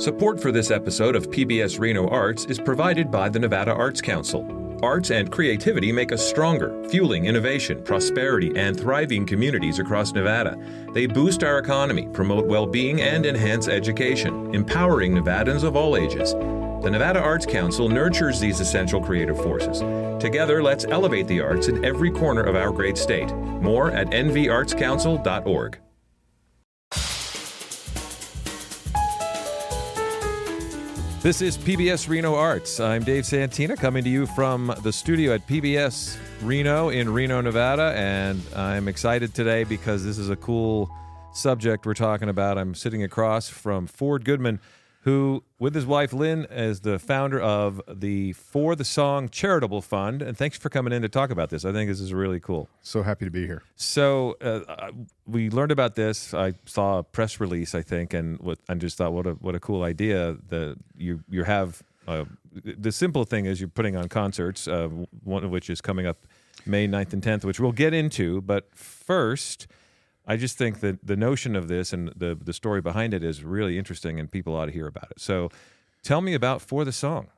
Support for this episode of PBS Reno Arts is provided by the Nevada Arts Council. Arts and creativity make us stronger, fueling innovation, prosperity, and thriving communities across Nevada. They boost our economy, promote well-being, and enhance education, empowering Nevadans of all ages. The Nevada Arts Council nurtures these essential creative forces. Together, let's elevate the arts in every corner of our great state. More at nvartscouncil.org. This is PBS Reno Arts. I'm Dave Santina, coming to you from the studio at PBS Reno in Reno, Nevada, and I'm excited today because this is a cool subject we're talking about. I'm sitting across from Ford Goodman, who, with his wife Lynn, is the founder of the For The Song charitable fund. And thanks for coming in to talk about this. I think this is really cool. So happy to be here. So we learned about this. I saw a press release, I think, and I just thought, what a cool idea that you have. The simple thing is you're putting on concerts, one of which is coming up May 9th and 10th, which we'll get into. But first, I just think that the notion of this and the story behind it is really interesting, and people ought to hear about it. So tell me about For The Song.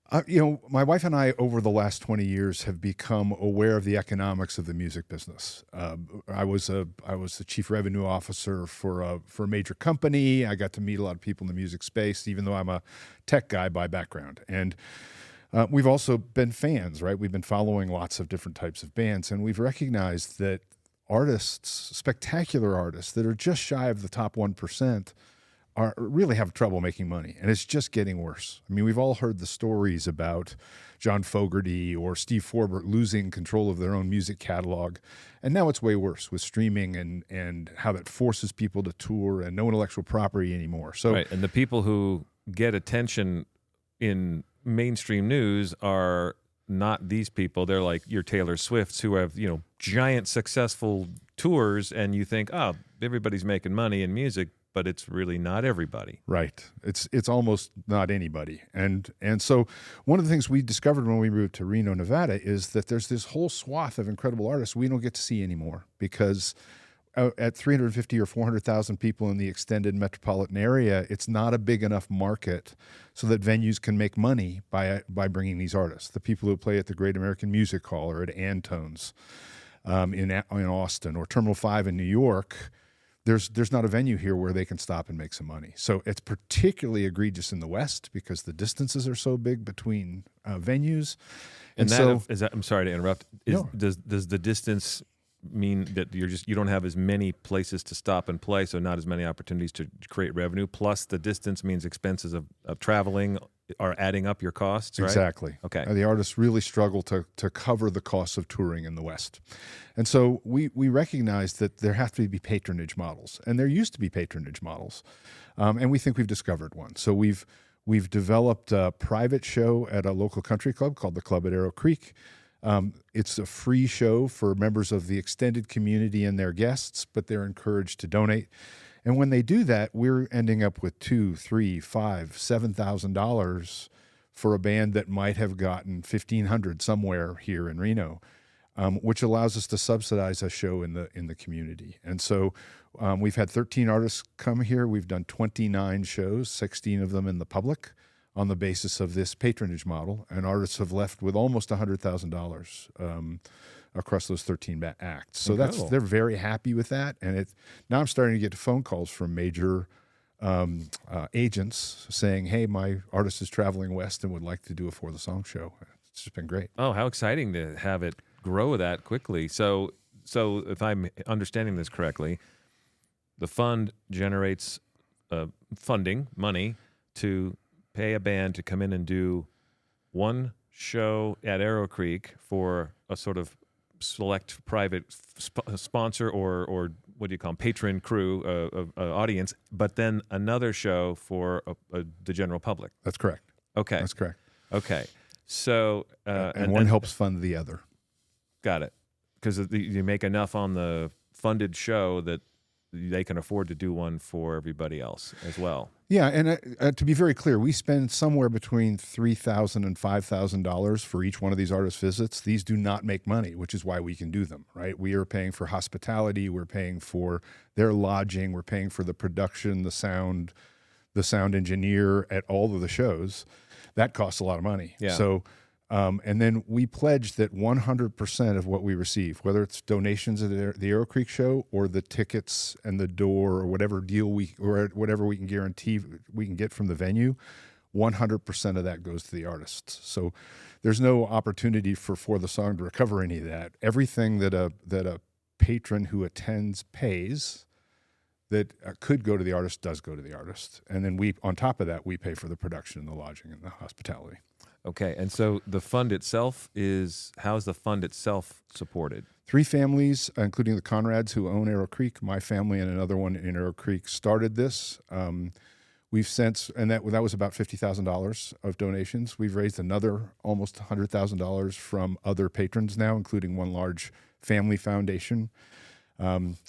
My wife and I, over the last 20 years, have become aware of the economics of the music business. I was the chief revenue officer for a major company. I got to meet a lot of people in the music space, even though I'm a tech guy by background. And we've also been fans, right? We've been following lots of different types of bands, and we've recognized that artists, spectacular artists that are just shy of the top 1%, really have trouble making money, and it's just getting worse. I mean, we've all heard the stories about John Fogerty or Steve Forbert losing control of their own music catalog, and now it's way worse with streaming and how that forces people to tour and no intellectual property anymore. So, right, and the people who get attention in mainstream news are not these people. They're like your Taylor Swifts who have, giant successful tours, and you think, oh, everybody's making money in music, but it's really not everybody. Right. It's almost not anybody. And so one of the things we discovered when we moved to Reno, Nevada, is that there's this whole swath of incredible artists we don't get to see anymore because at 350 or 400,000 people in the extended metropolitan area, it's not a big enough market so that venues can make money by bringing these artists. The people who play at the Great American Music Hall or at Antone's in Austin or Terminal 5 in New York, there's not a venue here where they can stop and make some money. So it's particularly egregious in the West because the distances are so big between venues. And I'm sorry to interrupt. Does the distance mean that you don't have as many places to stop and play, so not as many opportunities to create revenue? Plus, the distance means expenses of traveling are adding up your costs, right? Exactly. Okay. The artists really struggle to cover the costs of touring in the West. And so we recognize that there have to be patronage models, and there used to be patronage models, and we think we've discovered one. So we've developed a private show at a local country club called the Club at Arrow Creek. It's a free show for members of the extended community and their guests, but they're encouraged to donate. And when they do that, we're ending up with $2,000, $3,000, $5,000, $7,000 for a band that might have gotten $1,500 somewhere here in Reno, which allows us to subsidize a show in the community. And so we've had 13 artists come here. We've done 29 shows, 16 of them in the public, on the basis of this patronage model, and artists have left with almost $100,000 across those 13 acts. So they're very happy with that, and now I'm starting to get phone calls from major agents saying, "Hey, my artist is traveling west and would like to do a For The Song show." It's just been great. Oh, how exciting to have it grow that quickly. So if I'm understanding this correctly, the fund generates money to pay a band to come in and do one show at Arrow Creek for a sort of select private sponsor or what do you call them, patron crew audience, but then another show for the general public. That's correct. Okay. That's correct. Okay. So and one helps fund the other. Got it. Because you make enough on the funded show that they can afford to do one for everybody else as well. Yeah, and to be very clear, we spend somewhere between $3,000 and $5,000 for each one of these artist visits. These do not make money, which is why we can do them, right? We are paying for hospitality, we're paying for their lodging, we're paying for the production, the sound, the sound engineer at all of the shows, that costs a lot of money. Yeah. So, and then we pledge that 100% of what we receive, whether it's donations at the Arrow Creek show or the tickets and the door or whatever deal or whatever we can guarantee we can get from the venue, 100% of that goes to the artists. So there's no opportunity for the song to recover any of that. Everything that a patron who attends pays that could go to the artist does go to the artist. And then we, on top of that, we pay for the production and the lodging and the hospitality. Okay, and so the fund itself how's the fund itself supported? 3 families, including the Conrads who own Arrow Creek, my family and another one in Arrow Creek, started this. We've since, and that was about $50,000 of donations. We've raised another almost $100,000 from other patrons now, including one large family foundation. And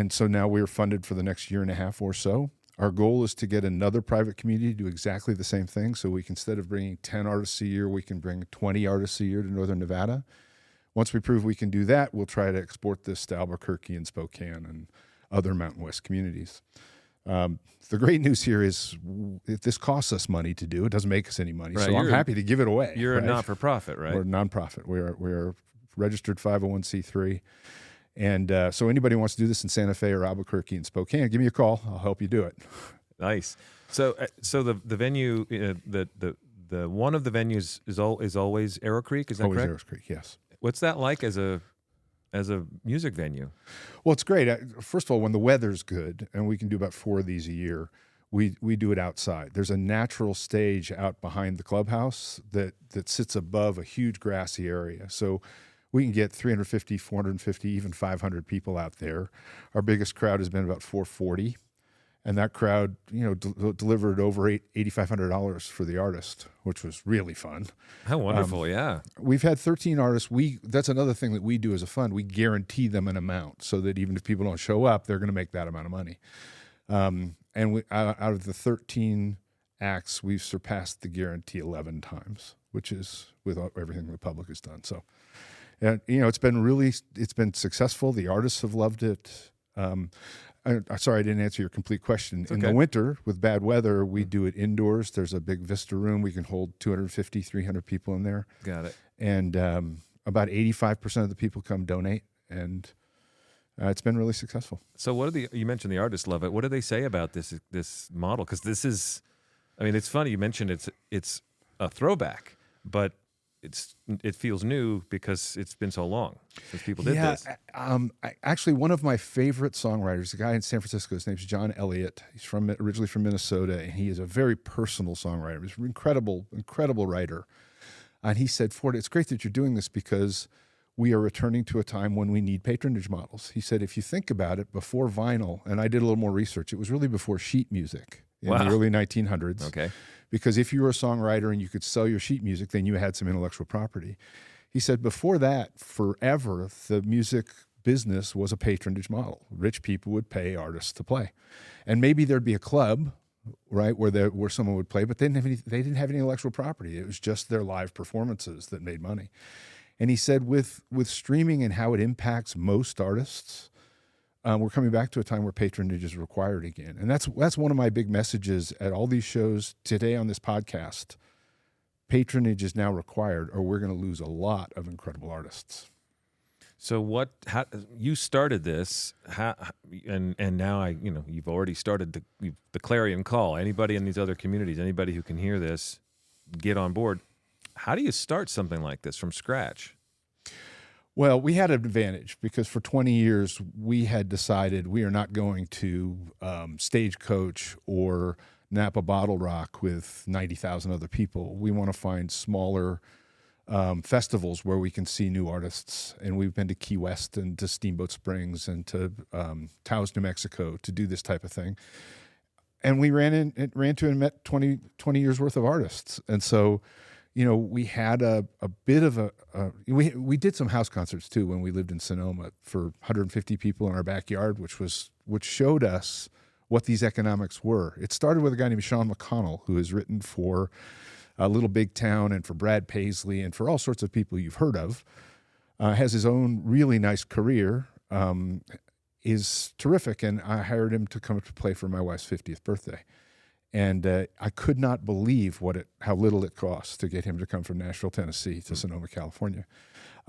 so now we're funded for the next year and a half or so. Our goal is to get another private community to do exactly the same thing. So we can, instead of bringing 10 artists a year, we can bring 20 artists a year to Northern Nevada. Once we prove we can do that, we'll try to export this to Albuquerque and Spokane and other Mountain West communities. The great news here is if this costs us money to do, it doesn't make us any money. Right. So I'm happy to give it away. You're right? a not-for-profit, right? We're a nonprofit. We're a registered 501c3. And so anybody who wants to do this in Santa Fe or Albuquerque and Spokane, give me a call. I'll help you do it. Nice. So the venue, the one of the venues is always Arrow Creek. Is that Always correct? Arrow Creek, yes. What's that like as a music venue? Well, it's great. First of all, when the weather's good, and we can do about 4 of these a year, we do it outside. There's a natural stage out behind the clubhouse that sits above a huge grassy area. So we can get 350, 450, even 500 people out there. Our biggest crowd has been about 440. And that crowd, delivered over $8,500 for the artist, which was really fun. How wonderful, yeah. We've had 13 artists. That's another thing that we do as a fund. We guarantee them an amount so that even if people don't show up, they're going to make that amount of money. And out of the 13 acts, we've surpassed the guarantee 11 times, which is with everything the public has done. So, it's been successful. The artists have loved it. Sorry, I didn't answer your complete question. Okay. In the winter, with bad weather, we do it indoors. There's a big vista room. We can hold 250, 300 people in there. Got it. And about 85% of the people come donate, and it's been really successful. So you mentioned the artists love it. What do they say about this model? Because this is, it's funny you mentioned it's a throwback, but it feels new because it's been so long since people did this. Actually, one of my favorite songwriters, a guy in San Francisco, his name's John Elliott. He's originally from Minnesota, and he is a very personal songwriter. He's an incredible writer. And he said, Ford, it's great that you're doing this because we are returning to a time when we need patronage models. He said, if you think about it, before vinyl, and I did a little more research, it was really before sheet music in the early 1900s. Okay. Because if you were a songwriter and you could sell your sheet music, then you had some intellectual property. He said before that, forever, the music business was a patronage model. Rich people would pay artists to play. And maybe there'd be a club, right, where someone would play, but they didn't have any intellectual property. It was just their live performances that made money. And he said with streaming and how it impacts most artists, we're coming back to a time where patronage is required again. And that's one of my big messages at all these shows today on this podcast. Patronage is now required, or we're going to lose a lot of incredible artists. So you started this, and now you've already started the clarion call. Anybody in these other communities, anybody who can hear this, get on board. How do you start something like this from scratch? Well, we had an advantage because for 20 years we had decided we are not going to Stagecoach or Napa Bottle Rock with 90,000 other people. We want to find smaller festivals where we can see new artists. And we've been to Key West and to Steamboat Springs and to Taos, New Mexico to do this type of thing. And we ran to and met 20 years worth of artists. And so, we had a bit of we did some house concerts too when we lived in Sonoma for 150 people in our backyard, which showed us what these economics were. It started with a guy named Sean McConnell, who has written for Little Big Town and for Brad Paisley and for all sorts of people you've heard of. Has his own really nice career. is terrific. And I hired him to come to play for my wife's 50th birthday. And I could not believe how little it costs to get him to come from Nashville, Tennessee to Sonoma, California.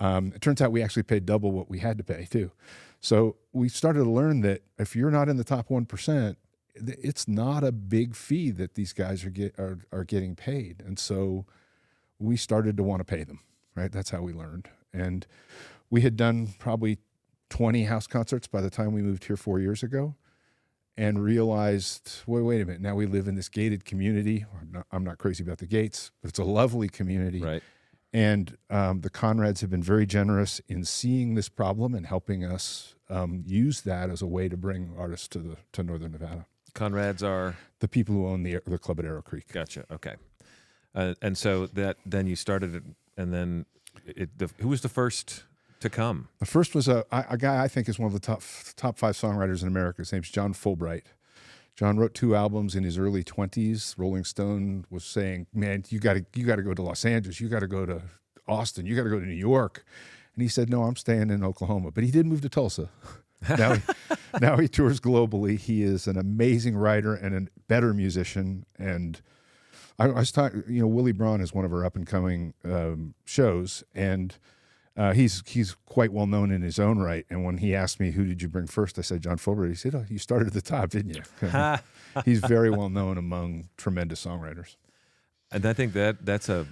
It turns out we actually paid double what we had to pay too. So we started to learn that if you're not in the top 1%, it's not a big fee that these guys are getting paid. And so we started to want to pay them, right? That's how we learned. And we had done probably 20 house concerts by the time we moved here 4 years ago, and realized, wait a minute, now we live in this gated community. I'm not crazy about the gates, but it's a lovely community. Right. And the Conrads have been very generous in seeing this problem and helping us use that as a way to bring artists to Northern Nevada. Conrads are? The people who own the club at Arrow Creek. Gotcha, okay. And so then you started it, and then who was the first to come? The first was a guy I think is one of the top 5 songwriters in America. His name's John Fulbright. John wrote 2 albums in his early 20s. Rolling Stone was saying, "Man, you got to go to Los Angeles. You got to go to Austin. You got to go to New York." And he said, "No, I'm staying in Oklahoma." But he did move to Tulsa. Now he tours globally. He is an amazing writer and a better musician. And I was talking, Willie Braun is one of our up and coming shows, and he's quite well known in his own right. And when he asked me, who did you bring first? I said, John Fulbright. He said, "Oh, you started at the top, didn't you?" He's very well known among tremendous songwriters. And I think that's a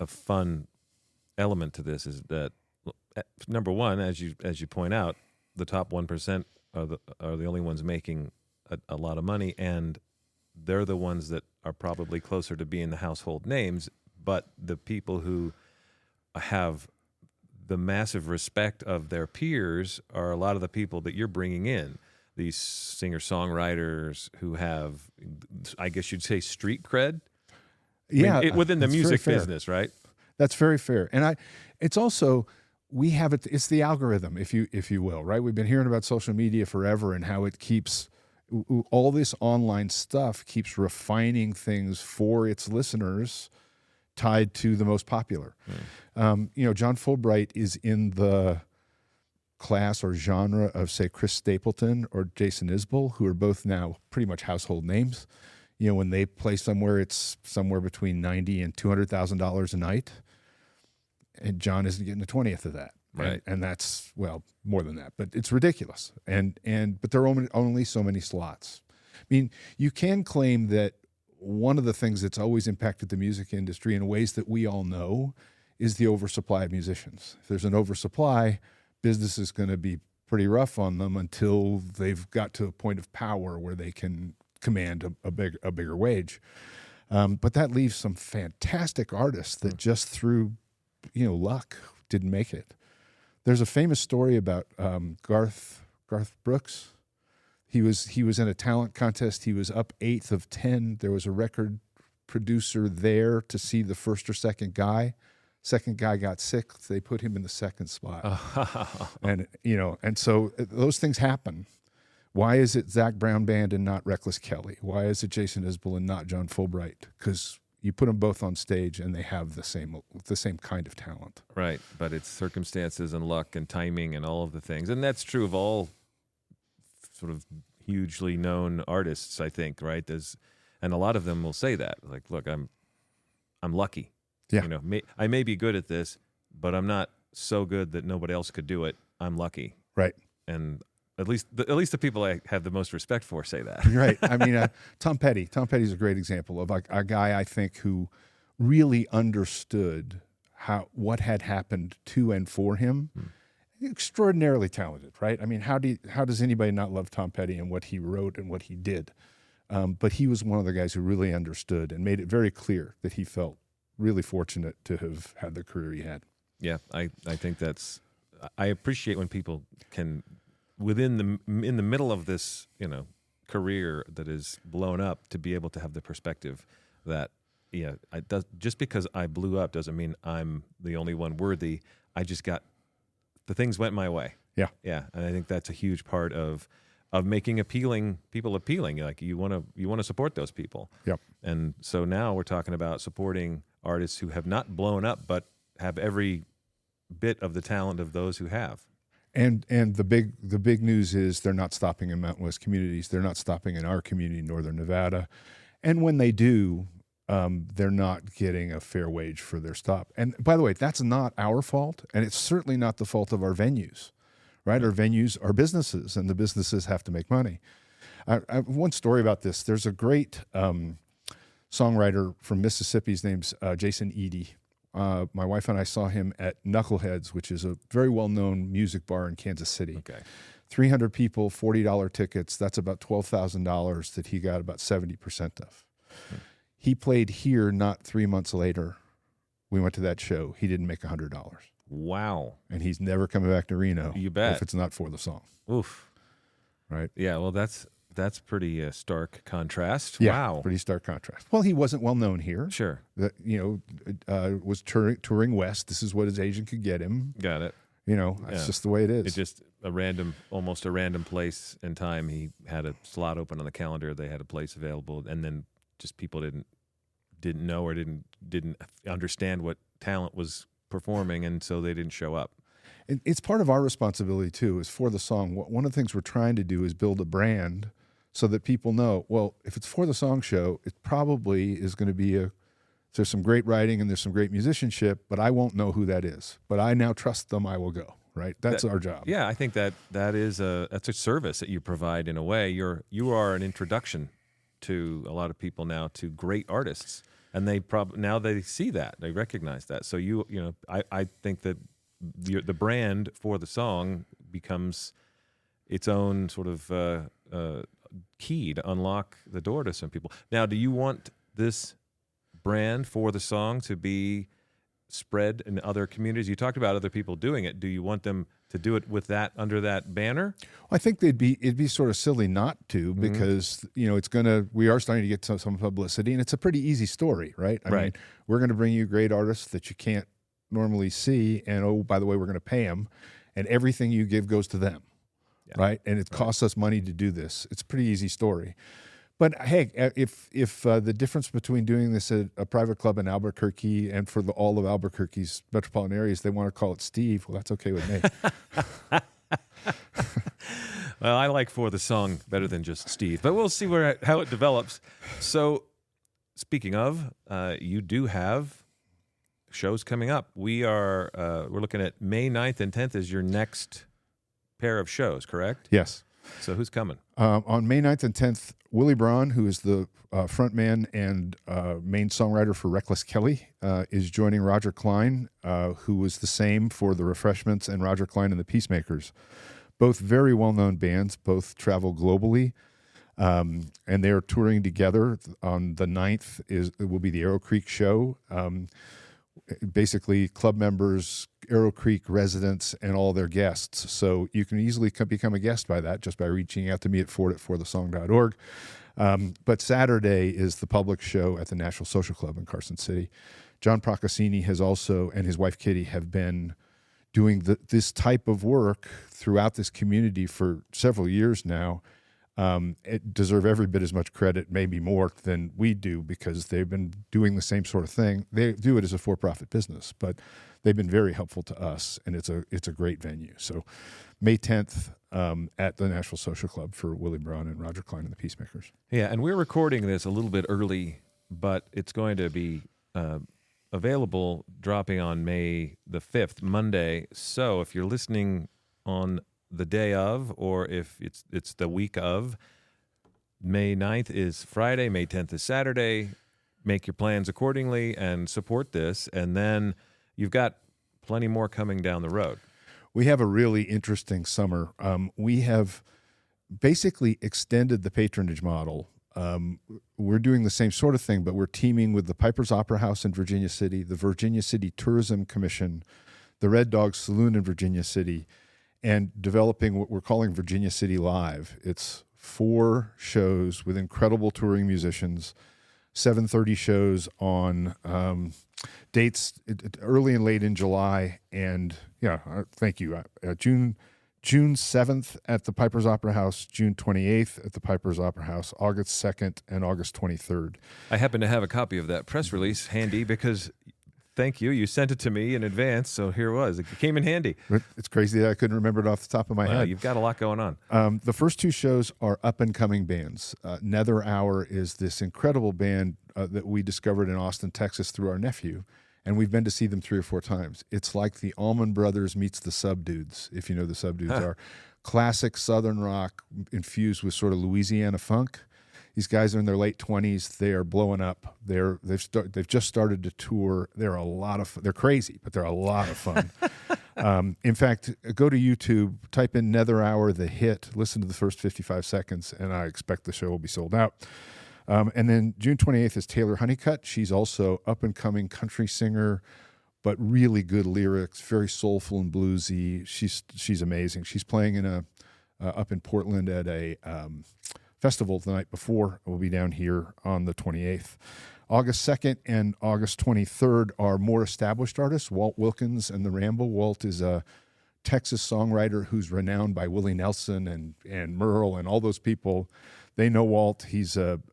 fun element to this, is that, number one, as you point out, the top 1% are the only ones making a lot of money, and they're the ones that are probably closer to being the household names. But the people who have the massive respect of their peers are a lot of the people that you're bringing in, these singer-songwriters who have, I guess you'd say, street cred. Yeah, within the music business, right? That's very fair. And it's also, we have it. It's the algorithm, if you will, right? We've been hearing about social media forever and how it keeps all this online stuff keeps refining things for its listeners, tied to the most popular. John Fulbright is in the class or genre of, say, Chris Stapleton or Jason Isbell, who are both now pretty much household names. When they play somewhere, it's somewhere between $90,000 and $200,000 a night, and John isn't getting a 20th of that. Right. And that's, well, more than that, but it's ridiculous. But there are only so many slots. I mean, you can claim that one of the things that's always impacted the music industry in ways that we all know is the oversupply of musicians. If there's an oversupply, business is going to be pretty rough on them until they've got to a point of power where they can command a bigger wage. But that leaves some fantastic artists that just through luck didn't make it. There's a famous story about Garth Brooks. He was in a talent contest. He was up 8th of 10. There was a record producer there to see the first or second guy. Second guy got 6th. They put him in the second spot. And so those things happen. Why is it Zac Brown Band and not Reckless Kelly? Why is it Jason Isbell and not John Fulbright? Because you put them both on stage and they have the same kind of talent. Right, but it's circumstances and luck and timing and all of the things. And that's true of all sort of hugely known artists, I think, right? And a lot of them will say that. Like, look, I'm lucky. Yeah. I may be good at this, but I'm not so good that nobody else could do it. I'm lucky. Right. And at least the people I have the most respect for say that. Right. I mean, Tom Petty. Tom Petty's a great example of a guy I think who really understood what had happened to and for him. Extraordinarily talented, right? I mean, how does anybody not love Tom Petty and what he wrote and what he did? But he was one of the guys who really understood and made it very clear that he felt really fortunate to have had the career he had. Yeah, I think I appreciate when people can, in the middle of this, career that is blown up, to be able to have the perspective that, just because I blew up doesn't mean I'm the only one worthy. The things went my way. Yeah. Yeah. And I think that's a huge part of making people appealing. Like you want to support those people. Yep. And so now we're talking about supporting artists who have not blown up, but have every bit of the talent of those who have. And the big news is they're not stopping in Mountain West communities. They're not stopping in our community, Northern Nevada. And when they do, they're not getting a fair wage for their stop. And by the way, that's not our fault, and it's certainly not the fault of our venues, right? Our venues are businesses, and the businesses have to make money. I have one story about this. There's a great songwriter from Mississippi. His name's Jason Eady. My wife and I saw him at Knuckleheads, which is a very well-known music bar in Kansas City. Okay. 300 people, $40 tickets. That's about $12,000 that he got about 70% of. He played here not 3 months later. We went to that show. He didn't make $100. Wow. And he's never coming back to Reno. You bet. If it's not for the song. Oof. Right? Yeah, well, that's pretty stark contrast. Yeah, Wow. pretty stark contrast. Well, he wasn't well known here. Sure. That was touring west. This is what his agent could get him. Got it. That's just the way it is. It's just almost a random place and time. He had a slot open on the calendar. They had a place available, and then just people didn't know or didn't understand what talent was performing, and so they didn't show up. It's part of our responsibility too. Is For The Song. One of the things we're trying to do is build a brand so that people know. Well, if it's For The Song show, it probably is going to be there's some great writing and there's some great musicianship, but I won't know who that is. But I now trust them. I will go. Right. That's our job. Yeah, I think that's a service that you provide in a way. You are an introduction to a lot of people now to great artists, and now they see that, they recognize that. So I think that the brand For The Song becomes its own sort of key to unlock the door to some people. Now, do you want this brand For The Song to be spread in other communities? You talked about other people doing it. Do you want them to do it with that under that banner? I think it'd be sort of silly not to, because we are starting to get some publicity, and it's a pretty easy story, right? I mean, we're going to bring you great artists that you can't normally see, and oh, by the way, we're going to pay them, and everything you give goes to them, right? And it costs us money to do this. It's a pretty easy story. But hey, if the difference between doing this at a private club in Albuquerque and for all of Albuquerque's metropolitan areas, they want to call it Steve, well, that's okay with me. Well, I like For The Song better than just Steve, but we'll see how it develops. So, speaking of, you do have shows coming up. We're looking at May 9th and 10th is your next pair of shows, correct? Yes. So who's coming? On May 9th and 10th, Willie Braun, who is the frontman and main songwriter for Reckless Kelly, is joining Roger Klein, who was the same for The Refreshments and Roger Klein and the Peacemakers. Both very well-known bands, both travel globally, and they're touring together. On the 9th it will be the Arrow Creek show. Basically, club members, Arrow Creek residents, and all their guests. So you can easily become a guest by that, just by reaching out to me at ford@forthesong.org. But Saturday is the public show at the National Social Club in Carson City. John Procaccini has also, and his wife Kitty, have been doing this type of work throughout this community for several years now. It deserve every bit as much credit, maybe more than we do, because they've been doing the same sort of thing. They do it as a for-profit business, but they've been very helpful to us, and it's a great venue. So May 10th at the National Social Club for Willie Braun and Roger Klein and the Peacemakers. Yeah, and we're recording this a little bit early, but it's going to be available dropping on May the 5th, Monday. So if you're listening on the day of, or if it's the week of, May 9th is Friday, May 10th is Saturday. Make your plans accordingly and support this. And then you've got plenty more coming down the road. We have a really interesting summer. We have basically extended the patronage model. We're doing the same sort of thing, but we're teaming with the Piper's Opera House in Virginia City, the Virginia City Tourism Commission, the Red Dog Saloon in Virginia City, and developing what we're calling Virginia City Live. It's 4 shows with incredible touring musicians, 7:30 shows on dates early and late in July. And thank you. June 7th at the Piper's Opera House, June 28th at the Piper's Opera House, August 2nd and August 23rd. I happen to have a copy of that press release handy because Thank you. You sent it to me in advance, so here it was. It came in handy. It's crazy that I couldn't remember it off the top of my head. You've got a lot going on. The first two shows are up-and-coming bands. Nether Hour is this incredible band that we discovered in Austin, Texas through our nephew, and we've been to see them 3 or 4 times. It's like the Allman Brothers meets the Subdudes, if you know who the Subdudes are. Classic Southern rock infused with sort of Louisiana funk. These guys are in their late 20s. They are blowing up. They've just started to tour. They're crazy, but they're a lot of fun. In fact, go to YouTube, type in Nether Hour, the hit, listen to the first 55 seconds, and I expect the show will be sold out. And then June 28th is Taylor Honeycutt. She's also up-and-coming country singer, but really good lyrics, very soulful and bluesy. She's amazing. She's playing up in Portland at a festival the night before. We'll be down here on the 28th. August 2nd and August 23rd are more established artists, Walt Wilkins and the Ramble. Walt is a Texas songwriter who's renowned by Willie Nelson and Merle and all those people. They know Walt. He's an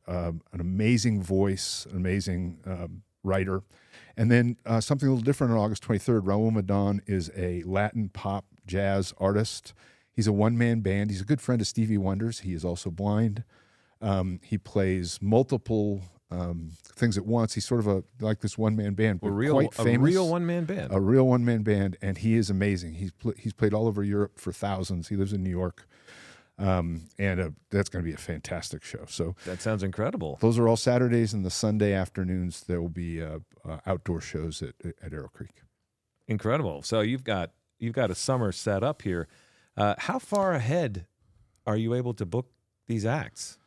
amazing voice, an amazing writer. And then something a little different on August 23rd, Raul Madon is a Latin pop jazz artist. He's a one-man band. He's a good friend of Stevie Wonder's. He is also blind. He plays multiple things at once. He's sort of like this one-man band, but quite famous. A real one-man band. A real one-man band, and he is amazing. He's played all over Europe for thousands. He lives in New York, and that's going to be a fantastic show. So that sounds incredible. Those are all Saturdays, and the Sunday afternoons there will be outdoor shows at Arrow Creek. Incredible. So you've got a summer set up here. How far ahead are you able to book these acts?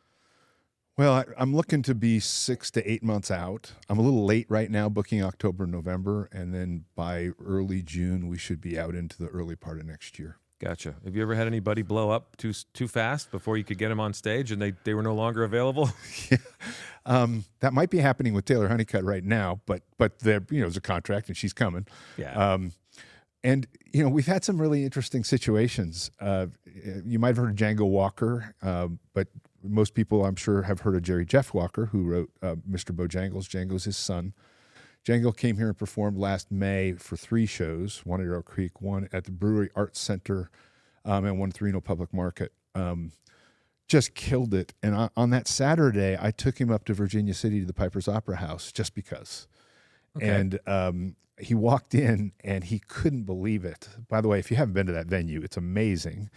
Well, I'm looking to be 6 to 8 months out. I'm a little late right now booking October, November, and then by early June, we should be out into the early part of next year. Gotcha. Have you ever had anybody blow up too fast before you could get them on stage and they were no longer available? Yeah. That might be happening with Taylor Honeycutt right now, but there's a contract and she's coming. Yeah. And, we've had some really interesting situations. You might have heard of Django Walker, but most people, I'm sure, have heard of Jerry Jeff Walker, who wrote Mr. Bojangles. Django's his son. Django came here and performed last May for 3 shows, one at Arrow Creek, one at the Brewery Arts Center, and one at the Reno Public Market. Just killed it. And on that Saturday, I took him up to Virginia City to the Piper's Opera House just because. Okay. And he walked in and he couldn't believe it. By the way, if you haven't been to that venue, it's amazing.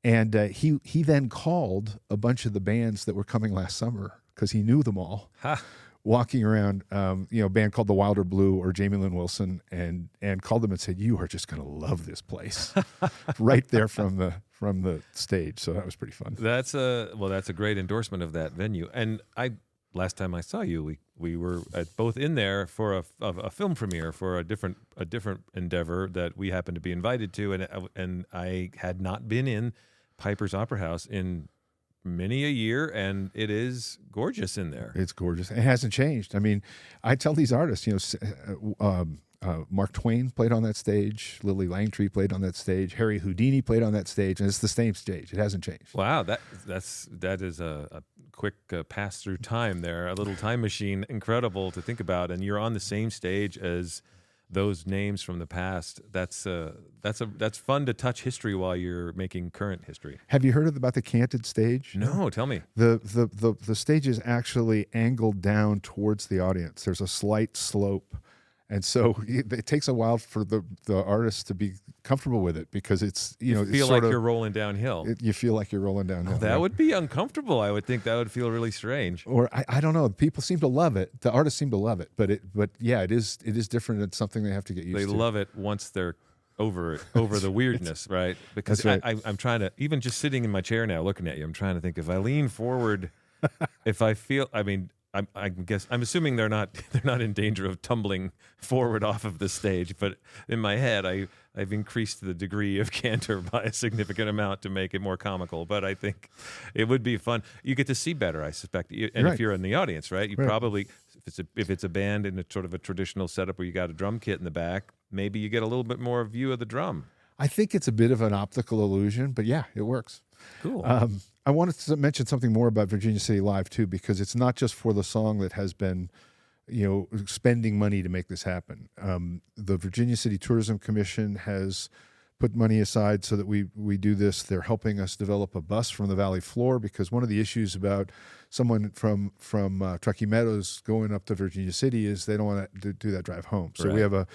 And he then called a bunch of the bands that were coming last summer because he knew them all. Walking around, a band called the Wilder Blue or Jamie Lynn Wilson, and called them and said, "You are just going to love this place," right there from the stage. So that was pretty fun. That's a great endorsement of that venue. And last time I saw you, we were both in there for a film premiere for a different endeavor that we happened to be invited to, and I had not been in Piper's Opera House in many a year, and it is gorgeous in there. It's gorgeous. It hasn't changed. I mean, I tell these artists, Mark Twain played on that stage, Lily Langtry played on that stage, Harry Houdini played on that stage, and it's the same stage. It hasn't changed. Wow, that is a quick pass through time there, a little time machine. Incredible to think about, and you're on the same stage as those names from the past. That's fun to touch history while you're making current history. Have you heard about the canted stage? No, tell me. The stage is actually angled down towards the audience. There's a slight slope. And so it takes a while for the artist to be comfortable with it because it's, you feel like you're rolling downhill. You feel like you're rolling downhill. That would be uncomfortable. I would think that would feel really strange. Or I don't know. People seem to love it. The artists seem to love it. But yeah, it is different. It's something they have to get used to. They love it once they're over the weirdness, right? Because right. I'm trying to, even just sitting in my chair now looking at you, I'm trying to think if I lean forward, if I feel, I guess I'm assuming they're not in danger of tumbling forward off of the stage, but in my head I've increased the degree of canter by a significant amount to make it more comical. But I think it would be fun. You get to see better, I suspect, and right. If you're in the audience, right? You right. probably if it's a band in a sort of a traditional setup where you got a drum kit in the back, maybe you get a little bit more view of the drum. I think it's a bit of an optical illusion, but yeah, it works. Cool. I wanted to mention something more about Virginia City Live, too, because it's not just For the Song that has been spending money to make this happen. The Virginia City Tourism Commission has put money aside so that we do this. They're helping us develop a bus from the valley floor, because one of the issues about someone from Truckee Meadows going up to Virginia City is they don't want to do that drive home. So we have a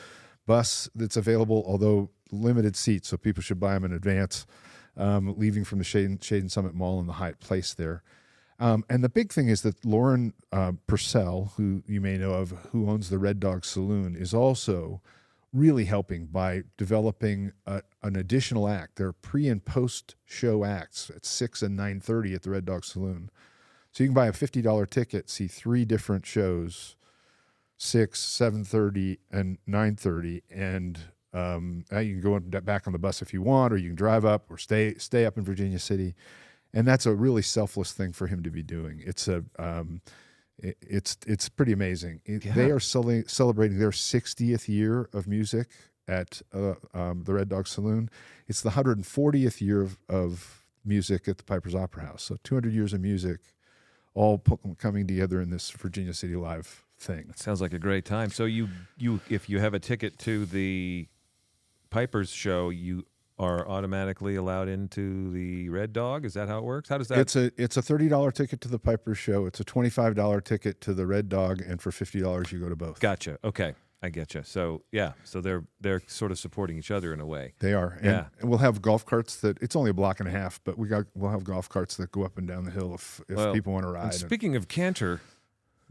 bus that's available, although limited seats, so people should buy them in advance, leaving from the Shade and Summit Mall in the Hyatt Place there. And the big thing is that Lauren Purcell, who you may know of, who owns the Red Dog Saloon, is also really helping by developing an additional act. There are pre and post show acts at 6 and 9:30 at the Red Dog Saloon. So you can buy a $50 ticket, see 3 different shows, 6, 7:30, and 9:30, and you can go back on the bus if you want, or you can drive up or stay up in Virginia City, and that's a really selfless thing for him to be doing. It's pretty amazing. They are celebrating their 60th year of music at the Red Dog Saloon. It's the 140th year of music at the Piper's Opera House. So 200 years of music, all coming together in this Virginia City Live thing. That sounds like a great time. So you if you have a ticket to the Piper's show, you are automatically allowed into the Red Dog? Is that how it works? How does that? It's a $30 ticket to the Piper's show. It's a $25 ticket to the Red Dog, and for $50 you go to both. Gotcha. Okay, I getcha. So so they're sort of supporting each other in a way. They are. And we'll have golf carts that it's only a block and a half, but we'll have golf carts that go up and down the hill if people want to ride. And speaking of canter,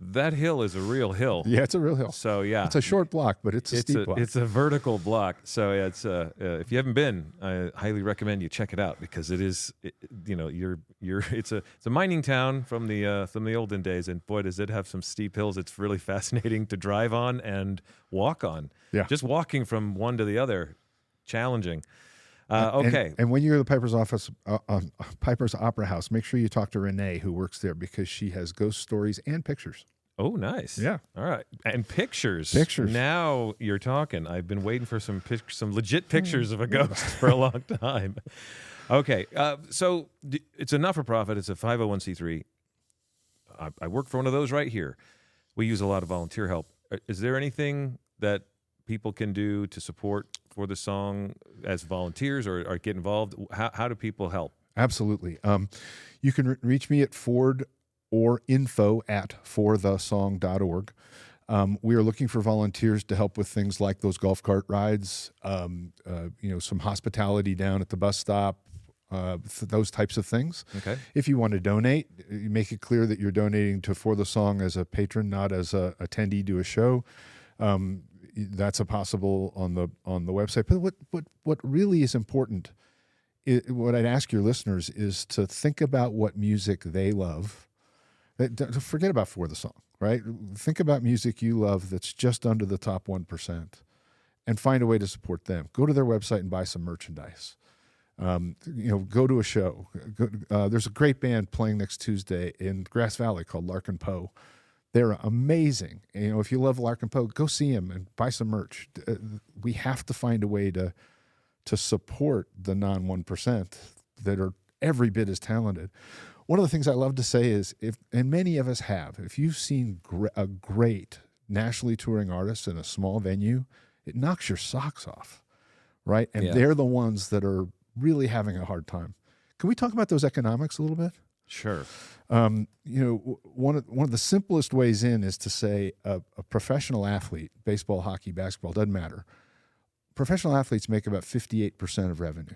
that hill is a real hill. Yeah, it's a real hill. So it's a short block, but it's a steep block. It's a vertical block. So it's if you haven't been, I highly recommend you check it out, because it is, it's a mining town from the olden days, and boy, does it have some steep hills. It's really fascinating to drive on and walk on. Yeah, just walking from one to the other, challenging. Okay. And when you're at the Piper's Opera House, make sure you talk to Renee, who works there, because she has ghost stories and pictures. Oh, nice. Yeah. All right. And pictures. Pictures. Now you're talking. I've been waiting for some legit pictures of a ghost for a long time. Okay. So it's a not-for-profit. It's a 501c3. I work for one of those right here. We use a lot of volunteer help. Is there anything that people can do to support For the Song as volunteers, or get involved? How do people help? Absolutely. You can reach me at Ford or info@forthesong.org. We are looking for volunteers to help with things like those golf cart rides, some hospitality down at the bus stop, those types of things. Okay. If you want to donate, you make it clear that you're donating to For the Song as a patron, not as a attendee to a show. That's possible on the website. But what really is important, what I'd ask your listeners is to think about what music they love. Forget about For the Song, right? Think about music you love that's just under the top 1%, and find a way to support them. Go to their website and buy some merchandise. Go to a show. There's a great band playing next Tuesday in Grass Valley called Larkin Poe. They're amazing. If you love Larkin Poe, go see them and buy some merch. We have to find a way to support the non 1% that are every bit as talented. One of the things I love to say is, and many of us have, if you've seen a great nationally touring artist in a small venue, it knocks your socks off, right? And they're the ones that are really having a hard time. Can we talk about those economics a little bit? Sure. One of the simplest ways in is to say a professional athlete, baseball, hockey, basketball, doesn't matter. Professional athletes make about 58% of revenue,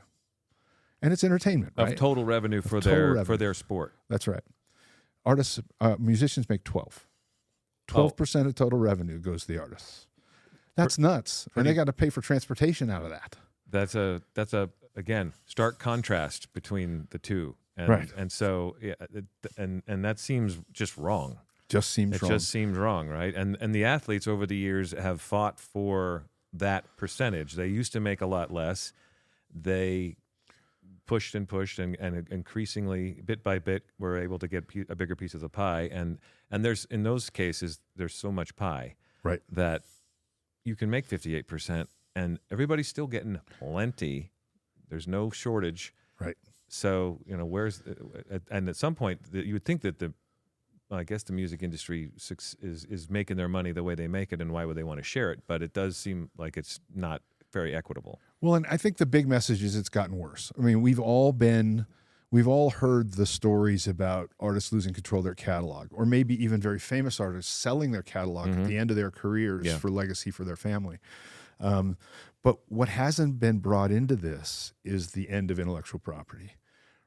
and it's entertainment, right? Of total revenue for their sport. That's right. Artists, musicians make 12. 12% of total revenue goes to the artists. That's nuts, and they got to pay for transportation out of that. That's a again stark contrast between the two. Right. And so, and that seems just wrong. It just seems wrong, right? And the athletes over the years have fought for that percentage. They used to make a lot less. They pushed and increasingly, bit by bit, were able to get a bigger piece of the pie. And there's, in those cases, there's so much pie, right, that you can make 58%, and everybody's still getting plenty. There's no shortage. Right. So, and at some point, you would think that the I guess the music industry is making their money the way they make it, and why would they want to share it? But it does seem like it's not very equitable. Well, and I think the big message is it's gotten worse. I mean, we've all heard the stories about artists losing control of their catalog, or maybe even very famous artists selling their catalog at the end of their careers for legacy for their family. But what hasn't been brought into this is the end of intellectual property,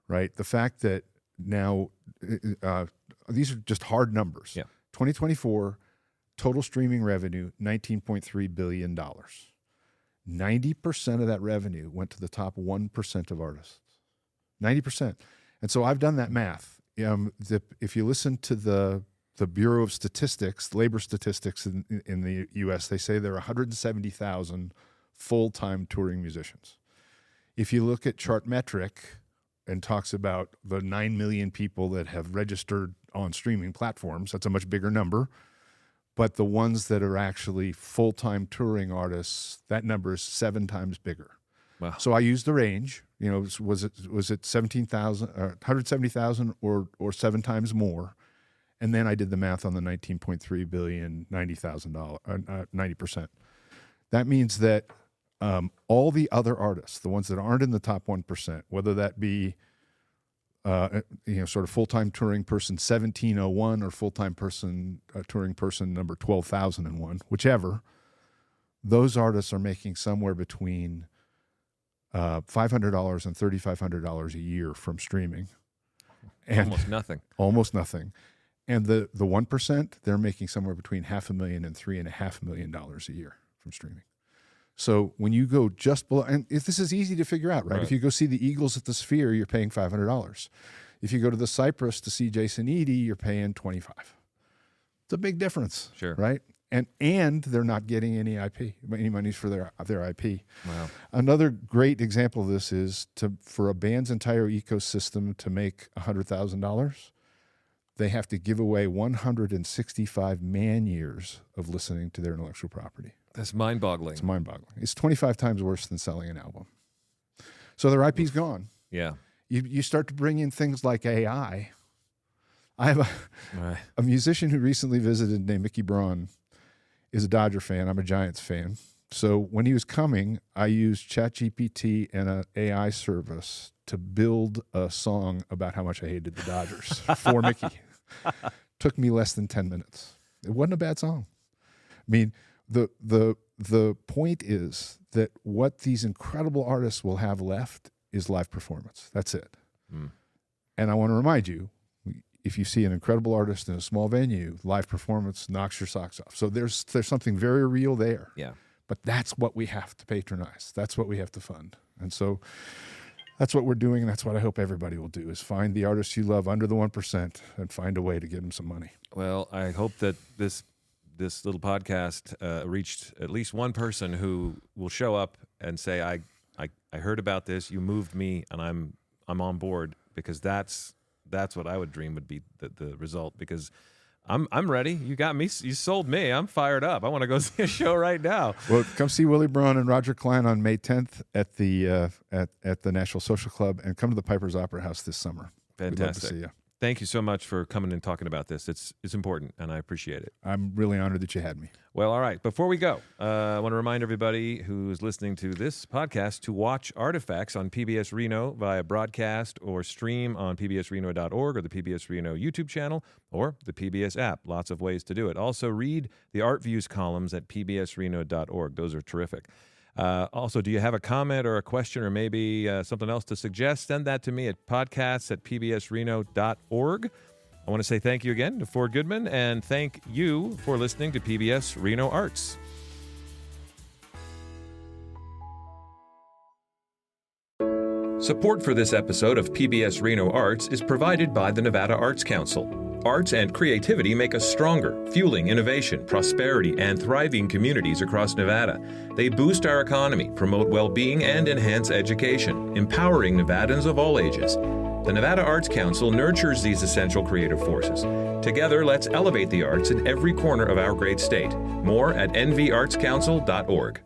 right? The fact that now, these are just hard numbers. Yeah. 2024, total streaming revenue, $19.3 billion. 90% of that revenue went to the top 1% of artists. 90%. And so I've done that math. If you listen to the Bureau of Statistics, labor statistics in the U.S., they say there are 170,000 full-time touring musicians. If you look at Chartmetric and talks about the 9 million people that have registered on streaming platforms, that's a much bigger number. But the ones that are actually full-time touring artists, that number is 7 times bigger. Wow. So I used the range. You know, was it 17,000, 170,000, or 7 times more, and then I did the math on the 19.3 billion, $90,000, 90%. That means that all the other artists, the ones that aren't in the top 1%, whether that be sort of full-time touring person 1701 or full-time person touring person number 12,001, whichever, those artists are making somewhere between $500 and $3,500 a year from streaming. And almost nothing. Almost nothing. And the 1%, they're making somewhere between $500,000 and $3.5 million a year from streaming. So when you go just below, and if this is easy to figure out, right? If you go see the Eagles at the Sphere, you're paying $500. If you go to the Cypress to see Jason Eady, you're paying $25. It's a big difference, sure, right? And they're not getting any money for their IP. Wow. Another great example of this is for a band's entire ecosystem to make $100,000, they have to give away 165 man years of listening to their intellectual property. That's mind-boggling. It's mind-boggling. It's 25 times worse than selling an album. So their IP's gone. Yeah. You start to bring in things like AI. I have a musician who recently visited named Mickey Braun, is a Dodger fan. I'm a Giants fan. So when he was coming, I used ChatGPT and an AI service to build a song about how much I hated the Dodgers for Mickey. Took me less than 10 minutes. It wasn't a bad song. I mean, the point is that what these incredible artists will have left is live performance. That's it. And I want to remind you, if you see an incredible artist in a small venue, live performance knocks your socks off. So there's something very real there. Yeah. But that's what we have to patronize. That's what we have to fund. And so that's what we're doing, and that's what I hope everybody will do, is find the artists you love under the 1% and find a way to get them some money. Well, I hope that this little podcast reached at least one person who will show up and say, I heard about this, you moved me, and I'm on board, because that's what I would dream would be the result, because I'm ready. You got me. You sold me. I'm fired up. I want to go see a show right now. Well, come see Willie Braun and Roger Klein on May 10th at the Nashville Social Club, and come to the Piper's Opera House this summer. Fantastic. We'd love to see you. Thank you so much for coming and talking about this. It's important, and I appreciate it. I'm really honored that you had me. Well, all right. Before we go, I want to remind everybody who's listening to this podcast to watch Artifacts on PBS Reno via broadcast or stream on pbsreno.org or the PBS Reno YouTube channel or the PBS app. Lots of ways to do it. Also, read the Art Views columns at pbsreno.org. Those are terrific. Also, do you have a comment or a question or maybe something else to suggest? Send that to me at podcasts@pbsreno.org. I want to say thank you again to Ford Goodman, and thank you for listening to PBS Reno Arts. Support for this episode of PBS Reno Arts is provided by the Nevada Arts Council. Arts and creativity make us stronger, fueling innovation, prosperity, and thriving communities across Nevada. They boost our economy, promote well-being, and enhance education, empowering Nevadans of all ages. The Nevada Arts Council nurtures these essential creative forces. Together, let's elevate the arts in every corner of our great state. More at nvartscouncil.org.